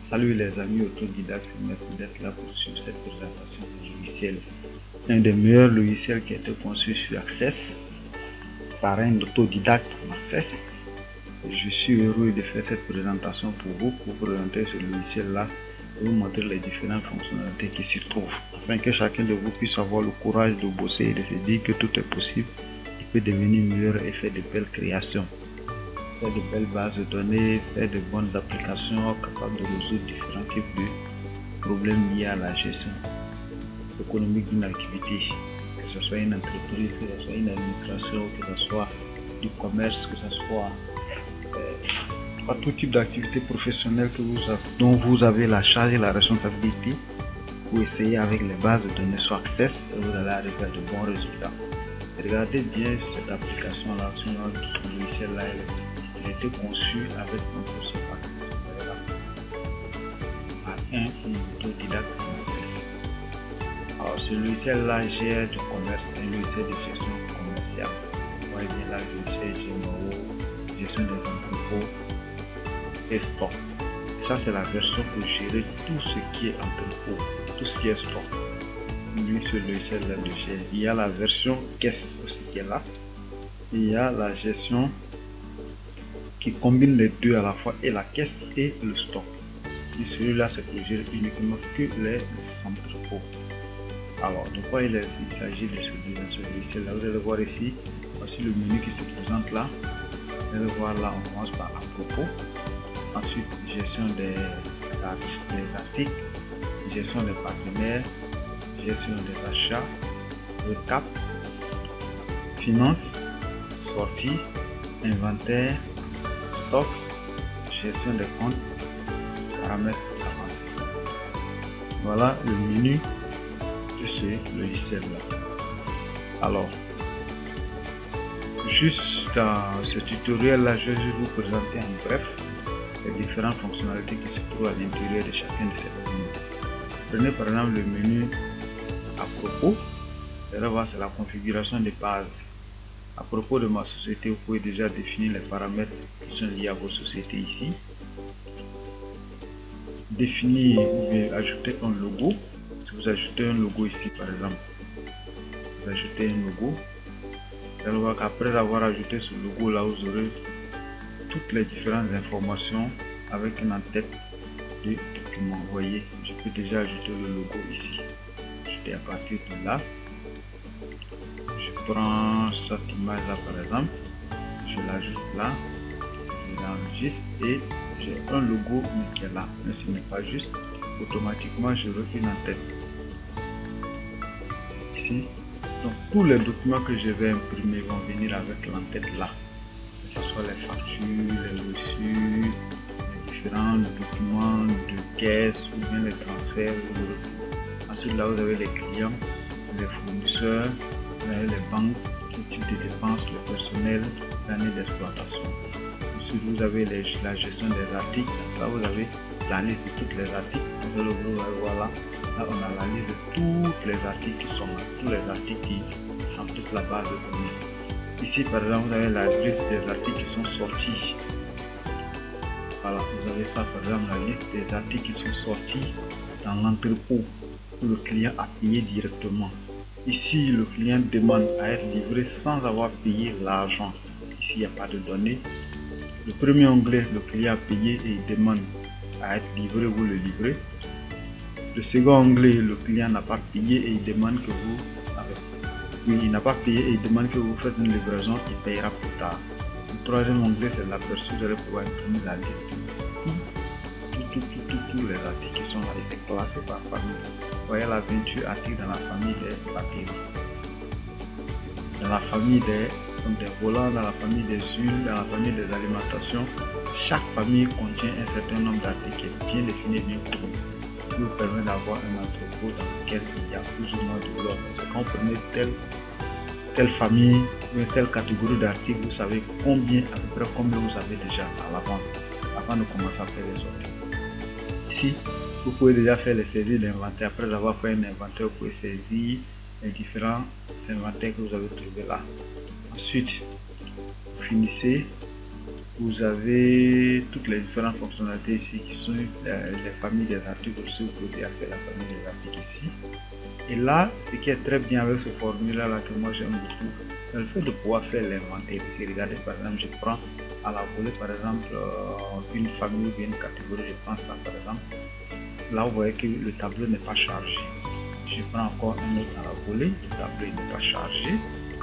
Salut les amis autodidactes, merci d'être là pour suivre cette présentation de logiciel. Un des meilleurs logiciels qui a été conçu sur Access par un autodidacte en Access. Je suis heureux de faire cette présentation pour vous, pour présenter ce logiciel-là et vous montrer les différentes fonctionnalités qui s'y trouvent, afin que chacun de vous puisse avoir le courage de bosser et de se dire que tout est possible, il peut devenir meilleur et faire de belles créations. Faire de belles bases de données, faire de bonnes applications capables de résoudre différents types de problèmes liés à la gestion économique d'une activité, que ce soit une entreprise, que ce soit une administration, que ce soit du commerce, que ce soit tout type d'activité professionnelle dont vous avez la charge et la responsabilité. Vous essayez avec les bases de données sur Access et vous allez arriver à de bons résultats. Regardez bien cette application-là, sur notre logiciel-là. Elle a été conçue avec Microsoft Access par un autodidacte en Access. Alors ce logiciel-là gère du commerce, un logiciel de gestion commerciale. Vous voyez bien là, logiciel généraux, gestion des entrepôts et stock. Ça c'est la version pour gérer tout ce qui est entrepôt, tout ce qui est stock. Lui, ce logiciel-là de gère. Il y a la version caisse aussi qui est là. Il y a la gestion qui combine les deux à la fois, et la caisse et le stock. Et celui-là, c'est pour gérer uniquement que les entrepôts. Alors, de quoi il s'agit de ce logiciel-là? Vous allez voir ici, voici le menu qui se présente là. Vous allez voir là, on commence par à propos. Ensuite, gestion des articles, gestion des partenaires, gestion des achats, recap, finance, sortie, inventaire, stock, gestion des comptes, paramètres avancés. Voilà le menu de ce logiciel là. Alors, juste dans ce tutoriel là, je vais vous présenter en bref les différentes fonctionnalités qui se trouvent à l'intérieur de chacun de ces menus. Prenez par exemple le menu à propos. Vous allez voir, c'est la configuration des bases. À propos de ma société, vous pouvez déjà définir les paramètres qui sont liés à votre société ici. Définir ou ajouter un logo. Si vous ajoutez un logo ici par exemple, vous ajoutez un logo. Vous allez voir qu'après avoir ajouté ce logo là, vous aurez toutes les différentes informations avec une en-tête de document. Vous voyez, je peux déjà ajouter le logo ici. J'étais à partir de là. Je prends cette image là par exemple, je l'ajoute là, je l'enregistre et j'ai un logo qui est là. Mais ce n'est pas juste, automatiquement je refais une en-tête ici. Donc tous les documents que je vais imprimer vont venir avec l'en-tête là, que ce soit les factures, les reçus, les différents documents de caisse ou bien les transferts. Ensuite là vous avez les clients, les fournisseurs, vous avez les banques, le type de dépenses, le personnel, l'année d'exploitation. Ensuite vous avez la gestion des articles. Là vous avez la liste de tous les articles. Voilà. Là on a la liste de tous les articles qui sont là, tous les articles qui sont toute la base de données. Ici par exemple vous avez la liste des articles qui sont sortis. Voilà, vous avez ça par exemple, la liste des articles qui sont sortis dans l'entrepôt où le client a payé directement. Ici le client demande à être livré sans avoir payé l'argent. Ici il n'y a pas de données. Le premier onglet, le client a payé et il demande à être livré, vous le livrez. Le second onglet, le client n'a pas payé et il demande que vous il n'a pas payé et il demande que vous faites une livraison, il payera plus tard. Le troisième onglet, c'est l'aperçu. Vous allez pouvoir imprimer la liste de tous les articles qui sont là et c'est classé par famille. Vous voyez la 28 articles dans la famille des batteries, dans la famille des volants, dans la famille des huiles, dans la famille des alimentations. Chaque famille contient un certain nombre d'articles qui est bien défini, bien connu, qui vous permet d'avoir un entrepôt dans lequel il y a plus ou moins de l'ordre. Quand vous prenez telle famille ou telle catégorie d'articles, vous savez combien, à peu près combien vous avez déjà à l'avant, avant de commencer à faire les autres. Ici, vous pouvez déjà faire les saisies d'inventaire. Après avoir fait un inventaire, vous pouvez saisir les différents inventaires que vous avez trouvés là. Ensuite, vous finissez Vous avez toutes les différentes fonctionnalités ici qui sont les familles des articles. Aussi, vous pouvez faire la famille des articles ici. Et là, ce qui est très bien avec ce formulaire là que moi j'aime beaucoup, c'est le fait de pouvoir faire l'inventaire. Regardez, par exemple, je prends à la volée, par exemple, une famille ou une catégorie, je prends ça par exemple. Là, vous voyez que le tableau n'est pas chargé. Je prends encore un autre à la volée, le tableau n'est pas chargé.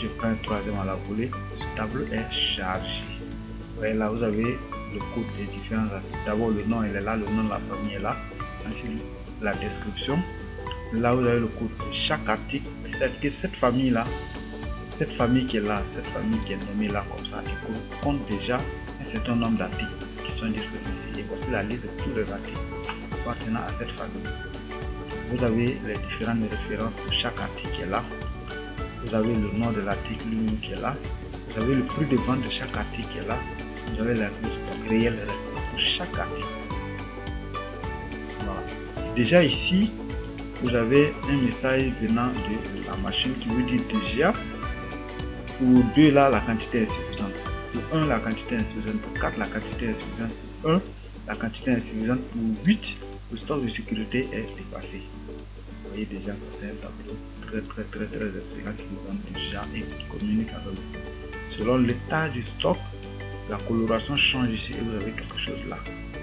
Je prends un troisième à la volée, ce tableau est chargé. Vous voyez là, vous avez le code des différents articles. D'abord, le nom il est là, le nom de la famille est là. Ensuite, la description. Là, vous avez le code de chaque article. C'est que cette famille là, cette famille qui est là, cette famille qui est nommée là comme ça, elle compte déjà un certain nombre d'articles qui sont disponibles ici. Et voici la liste de tous les articles appartenant à cette famille. Vous avez les différentes références de chaque article qui est là. Vous avez le nom de l'article qui est là. Vous avez le prix de vente de chaque article qui est là. Vous avez le stock réel pour chaque article. Voilà. Déjà ici, vous avez un message venant de la machine qui vous dit déjà pour 2 là la quantité est suffisante, pour 1 la quantité est insuffisante, pour 4 la quantité est insuffisante, pour 1 la quantité est insuffisante, pour 8 le stock de sécurité est dépassé. Vous voyez déjà ça c'est un tableau très excellent qui vous donne déjà et qui communique avec vous. Selon l'état du stock, la coloration change ici et vous avez quelque chose là,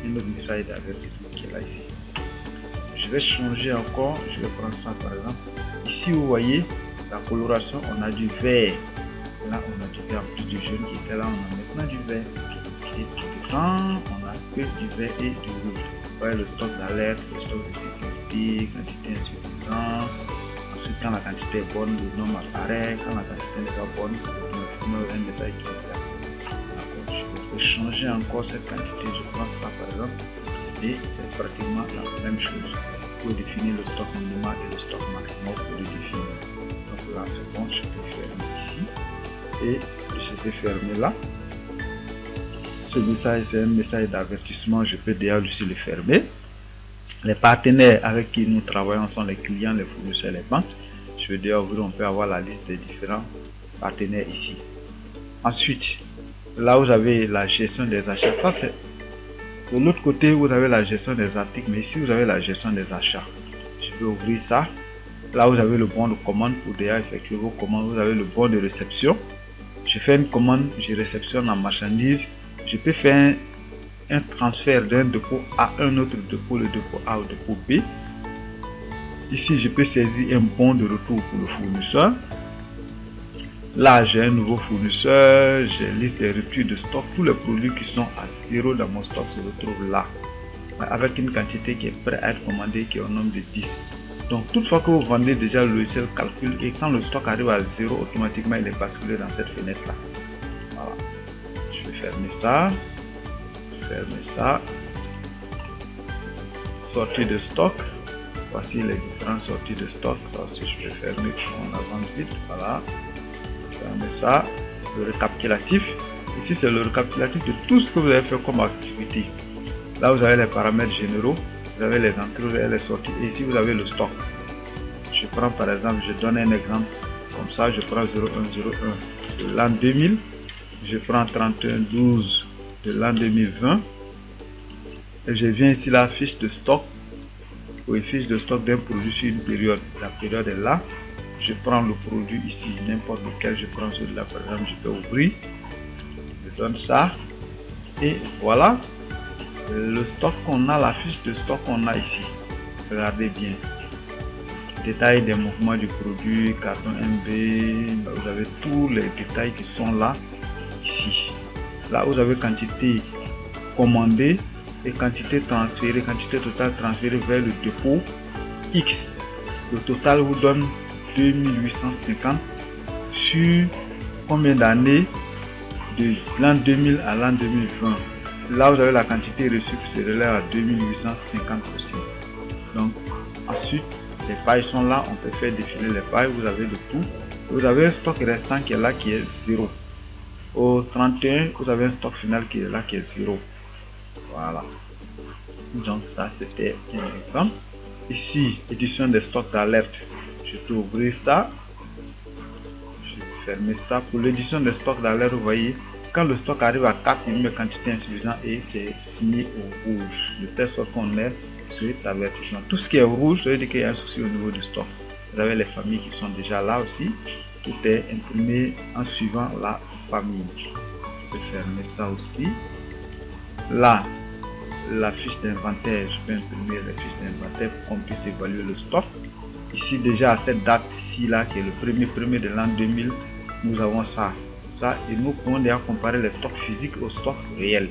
un autre message d'avertissement qui est là ici. Je vais changer encore, je vais prendre ça par exemple. Ici vous voyez la coloration, on a du vert. Là on a du vert en plus du jaune qui était là, on a maintenant du vert. Et tu descends, on a que du vert et du rouge. Vous voyez le stock d'alerte, le stock de sécurité, quantité insuffisante. Ensuite quand la quantité est bonne, le nom apparaît. Quand la quantité n'est pas bonne, le nom est un message qui est là. Je vais changer encore cette quantité, je prends ça par exemple. Et c'est pratiquement la même chose. Pour définir le stock minimal et le stock maximum pour le définir. Donc là c'est bon, je peux fermer ici et je peux fermer là. Ce message c'est un message d'avertissement, je peux déjà aussi le fermer. Les partenaires avec qui nous travaillons sont les clients, les fournisseurs, les banques. Je veux dire on peut avoir la liste des différents partenaires ici. Ensuite, là vous avez la gestion des achats. Ça c'est de l'autre côté, vous avez la gestion des articles, mais ici vous avez la gestion des achats. Je vais ouvrir ça. Là, vous avez le bon de commande pour déjà effectuer vos commandes. Vous avez le bon de réception. Je fais une commande, je réceptionne la marchandise. Je peux faire un transfert d'un dépôt à un autre dépôt, le dépôt A au dépôt B. Ici, je peux saisir un bon de retour pour le fournisseur. Là, j'ai un nouveau fournisseur, j'ai liste des ruptures de stock. Tous les produits qui sont à 0 dans mon stock se retrouvent là, avec une quantité qui est prête à être commandée, qui est au nombre de 10. Donc, toutefois que vous vendez déjà, le logiciel calcule et quand le stock arrive à 0, automatiquement il est basculé dans cette fenêtre là. Voilà. Je vais fermer ça. Fermer ça. Sortie de stock. Voici les différentes sorties de stock. Ça aussi, je vais fermer pour qu'on avance vite. Voilà. Fermez ça, le récapitulatif. Ici c'est le récapitulatif de tout ce que vous avez fait comme activité. Là vous avez les paramètres généraux, vous avez les entrées, vous avez les sorties et ici vous avez le stock. Je prends par exemple, je donne un exemple comme ça, je prends 0101 de l'an 2000, je prends 3112 de l'an 2020 et je viens ici la fiche de stock ou une fiche de stock d'un produit sur une période. La période est là. Je prends le produit ici, n'importe lequel, je prends celui-là par exemple, je peux ouvrir, je donne ça et voilà le stock qu'on a, la fiche de stock qu'on a ici. Regardez bien, détail des mouvements du produit, carton MB, vous avez tous les détails qui sont là ici. Là vous avez quantité commandée et quantité transférée, quantité totale transférée vers le dépôt X. Le total vous donne 2850 sur combien d'années, de l'an 2000 à l'an 2020. Là vous avez la quantité reçue qui se relève à 2850 aussi. Donc ensuite les pailles sont là, on peut faire défiler les pailles, vous avez de tout. Vous avez un stock restant qui est là qui est 0. Au 31 vous avez un stock final qui est là qui est 0. Voilà, donc ça c'était un exemple. Ici édition des stocks d'alerte, je peux ouvrir ça, je vais fermer ça. Pour l'édition des stocks d'alerte, vous voyez quand le stock arrive à 4, il met quantité insuffisante et c'est signé au rouge, de telle sorte qu'on met cet avertissement. Tout ce qui est rouge, ça veut dire qu'il y a un souci au niveau du stock. Vous avez les familles qui sont déjà là aussi. Tout est imprimé en suivant la famille. Je peux fermer ça aussi. Là, la fiche d'inventaire, je peux imprimer la fiche d'inventaire pour qu'on puisse évaluer le stock. Ici, déjà à cette date-ci, là, qui est le 1er de l'an 2000, nous avons ça. Et nous pouvons déjà comparer les stocks physiques au stock réel.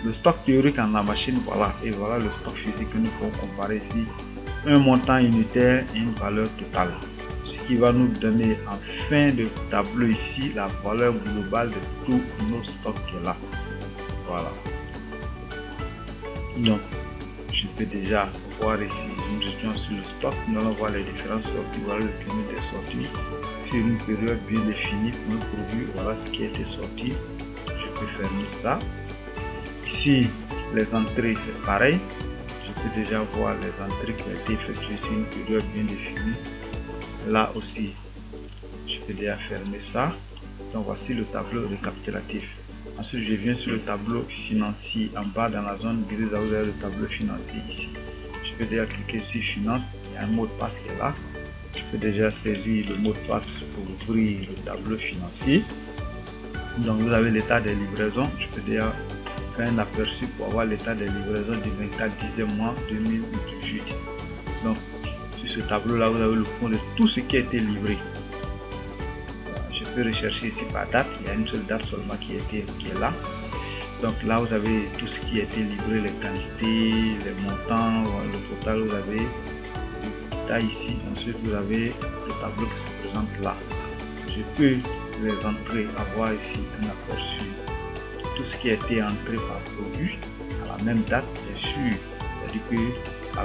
Le stock théorique en la machine, voilà. Et voilà le stock physique que nous pouvons comparer ici. Un montant unitaire et une valeur totale. Ce qui va nous donner en fin de tableau ici la valeur globale de tous nos stocks qui est là. Voilà. Donc, je peux déjà voir ici, nous étions sur le stock, nous allons voir les différentes sorties, voilà le cumul des sorties, sur une période bien définie pour un produit, voilà ce qui a été sorti, je peux fermer ça. Ici, les entrées, c'est pareil, je peux déjà voir les entrées qui ont été effectuées sur une période bien définie, là aussi, je peux déjà fermer ça. Donc voici le tableau récapitulatif. Ensuite, je viens sur le tableau financier. En bas, dans la zone grise, vous avez le tableau financier ici. Je peux déjà cliquer sur finance. Il y a un mot de passe qui est là. Je peux déjà saisir le mot de passe pour ouvrir le tableau financier. Donc, vous avez l'état des livraisons. Je peux déjà faire un aperçu pour avoir l'état des livraisons du 24 10e mois 2018. Donc, sur ce tableau-là, vous avez le compte de tout ce qui a été livré. Rechercher ici par date, il y a une seule date seulement qui est là. Donc là vous avez tout ce qui a été livré, les quantités, les montants, le total, vous avez le détail ici. Ensuite vous avez le tableau qui se présente là. Je peux les entrer, avoir ici un aperçu de tout ce qui a été entré par produit à la même date, bien sûr. C'est-à-dire que à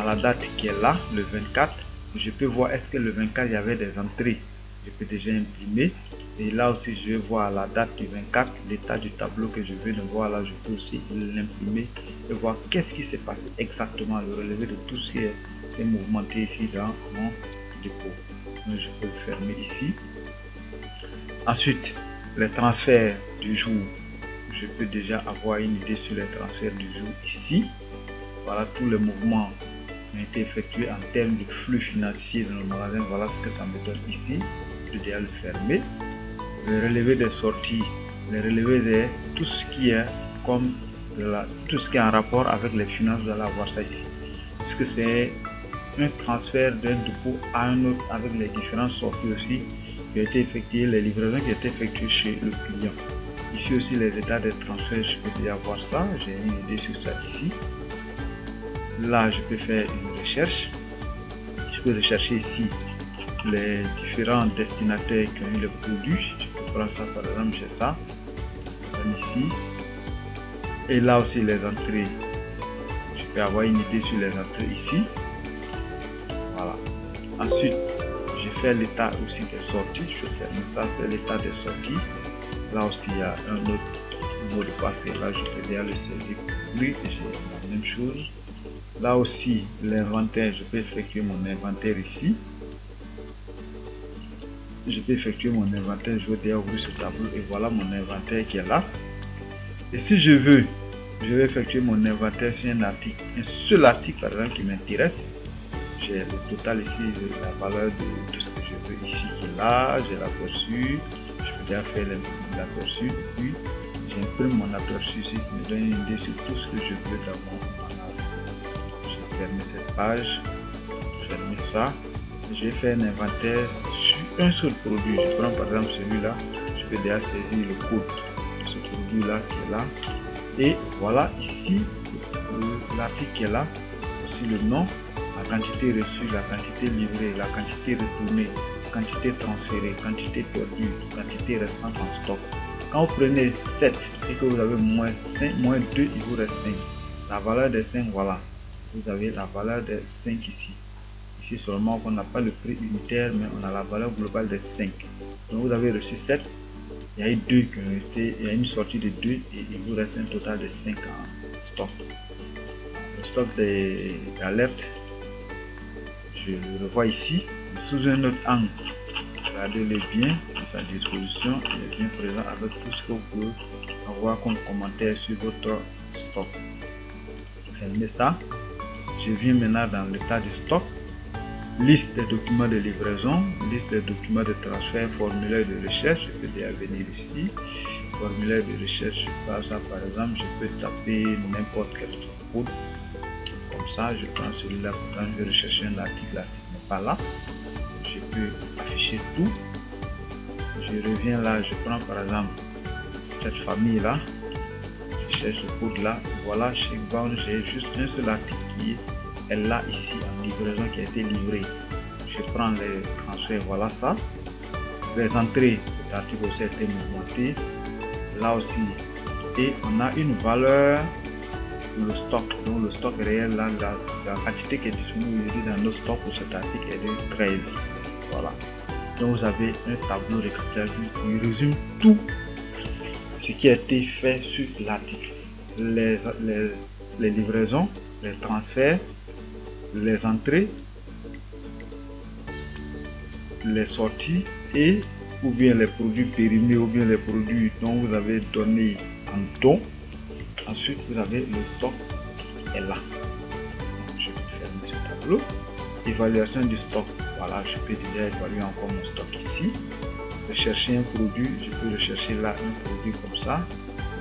la date qui est là, le 24, je peux voir est-ce que le 24 il y avait des entrées, je peux déjà imprimer. Et là aussi je vais voir la date du 24, l'état du tableau que je vais de voir là, je peux aussi l'imprimer et voir qu'est-ce qui s'est passé exactement, le relevé de tout ce qui est mouvementé ici dans mon dépôt. Donc, je peux le fermer ici. Ensuite, les transferts du jour, je peux déjà avoir une idée sur les transferts du jour ici. Voilà tous les mouvements ont été effectués en termes de flux financier dans le magasin. Voilà ce que ça me donne ici. Je vais déjà le fermer. Le relevé des sorties, le relevé de tout ce qui est comme tout ce qui est en rapport avec les finances, vous allez avoir ça ici. Puisque c'est un transfert d'un dépôt à un autre avec les différentes sorties aussi qui ont été effectuées, les livraisons qui ont été effectuées chez le client. Ici aussi les états de transfert, je peux déjà voir ça. J'ai une idée sur ça ici. Là, je peux faire une recherche. Je peux rechercher ici les différents destinataires qui ont eu le produit. Je peux prendre ça par exemple, j'ai ça. Ici. Et là aussi les entrées. Je peux avoir une idée sur les entrées ici. Voilà. Ensuite, je fais l'état aussi des sorties. Je vais faire ça, c'est l'état des sorties. Là aussi, il y a un autre mot de passe. Là, je peux déjà le saisir. Oui, j'ai la même chose. Là aussi, l'inventaire, je peux effectuer mon inventaire ici. Je peux effectuer mon inventaire, je vais déjà ouvrir ce tableau et voilà mon inventaire qui est là. Et si je veux, je vais effectuer mon inventaire sur un article, un seul article par exemple qui m'intéresse. J'ai le total ici, la valeur de tout ce que je veux ici qui est là, j'ai l'aperçu, je peux déjà faire l'aperçu, puis j'imprime mon aperçu ici qui me donne une idée sur tout ce que je veux dans mon fermer cette page, fermer ça. Je vais faire un inventaire sur un seul produit. Je prends par exemple celui-là, je peux déjà saisir le code de ce produit-là qui est là. Et voilà ici l'article qui est là, aussi le nom, la quantité reçue, la quantité livrée, la quantité retournée, quantité transférée, quantité perdue, quantité restante en stock. Quand vous prenez 7 et que vous avez moins 5, moins 2, il vous reste 5. La valeur des 5, voilà. Vous avez la valeur de 5 ici. Ici seulement on n'a pas le prix unitaire, mais on a la valeur globale de 5. Donc vous avez reçu 7. Il y a eu 2 qui ont été, il y a une sortie de 2 et il vous reste un total de 5 en stock. Le stock d'alerte, je le revois ici, sous un autre angle. regardez-les bien à sa disposition. Il est bien présent avec tout ce que vous pouvez avoir comme commentaire sur votre stock. Fermez ça. Je viens maintenant dans l'état du stock. Liste des documents de livraison, liste des documents de transfert, formulaire de recherche. Je peux déjà venir ici. Formulaire de recherche, je passe ça par exemple, je peux taper n'importe quel code. Comme ça, je prends celui-là, quand je vais rechercher un article, l'article n'est pas là. Je peux afficher tout. Je reviens là, je prends par exemple cette famille là. Je cherche ce code là. Voilà, chez Bound, j'ai juste un seul article qui est là ici en livraison qui a été livré. Je prends les transferts, voilà ça. Les entrées, l'article aussi a été mouvementé. Là aussi. Et on a une valeur pour le stock. Donc le stock réel, là, la quantité qui est disponible dans nos stocks pour cet article est de 13. Voilà. Donc vous avez un tableau récapitulatif qui résume tout ce qui a été fait sur l'article. Les livraisons, les transferts, les entrées, les sorties et ou bien les produits périmés ou bien les produits dont vous avez donné en don. Ensuite vous avez le stock qui est là. Je vais fermer ce tableau. Évaluation du stock. Voilà, je peux déjà évaluer encore mon stock ici. Rechercher un produit, je peux rechercher là un produit comme ça.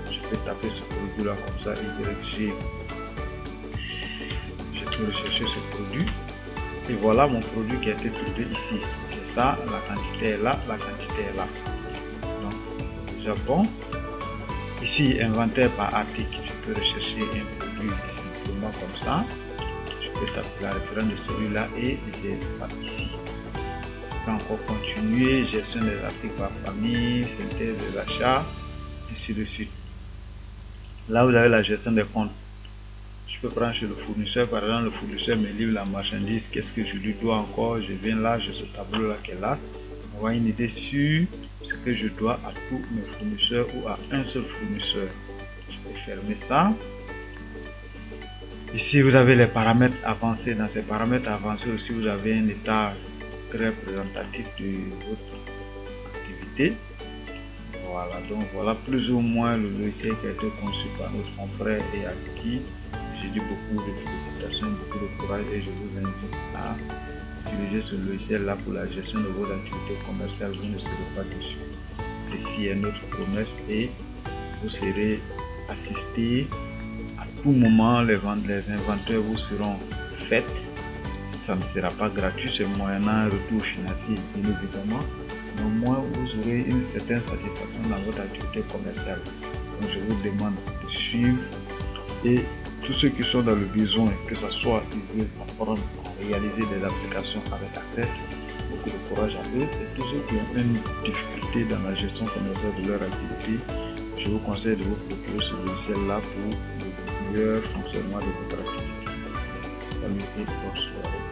Je peux taper ce produit là comme ça, YG. Je peux rechercher ce produit. Et voilà mon produit qui a été trouvé ici. C'est ça, la quantité est là, la quantité est là. Donc c'est déjà bon. Ici, inventaire par article, je peux rechercher un produit simplement comme ça. Je peux taper la référence de celui-là et j'ai ça ici. Je peux encore continuer, gestion des articles par famille, synthèse des achats, ainsi de suite. Là, vous avez la gestion des comptes. Je peux prendre chez le fournisseur, par exemple, le fournisseur me livre la marchandise, qu'est-ce que je lui dois encore, je viens là, j'ai ce tableau là qui est là, on voit une idée sur ce que je dois à tous mes fournisseurs ou à un seul fournisseur. Je peux fermer ça. Ici vous avez les paramètres avancés, dans ces paramètres avancés aussi vous avez un état très représentatif de votre activité. Voilà, donc voilà plus ou moins le logiciel qui a été conçu par notre confrère et à qui j'ai dit beaucoup de félicitations, beaucoup de courage et je vous invite à utiliser ce logiciel là pour la gestion de vos activités commerciales. Vous ne serez pas dessus. Ceci est notre promesse et vous serez assisté à tout moment. Les inventaires vous seront faits. Ça ne sera pas gratuit, c'est moyennant un retour financier bien évidemment. Mais au moins vous aurez une certaine satisfaction dans votre activité commerciale. Donc je vous demande de suivre et tous ceux qui sont dans le besoin, que ce soit ils veulent apprendre à réaliser des applications avec Access, beaucoup de courage à eux. Et tous ceux qui ont une difficulté dans la gestion commerciale de leur activité, je vous conseille de vous procurer ce logiciel là pour le meilleur fonctionnement de votre activité. Salut et bonne soirée.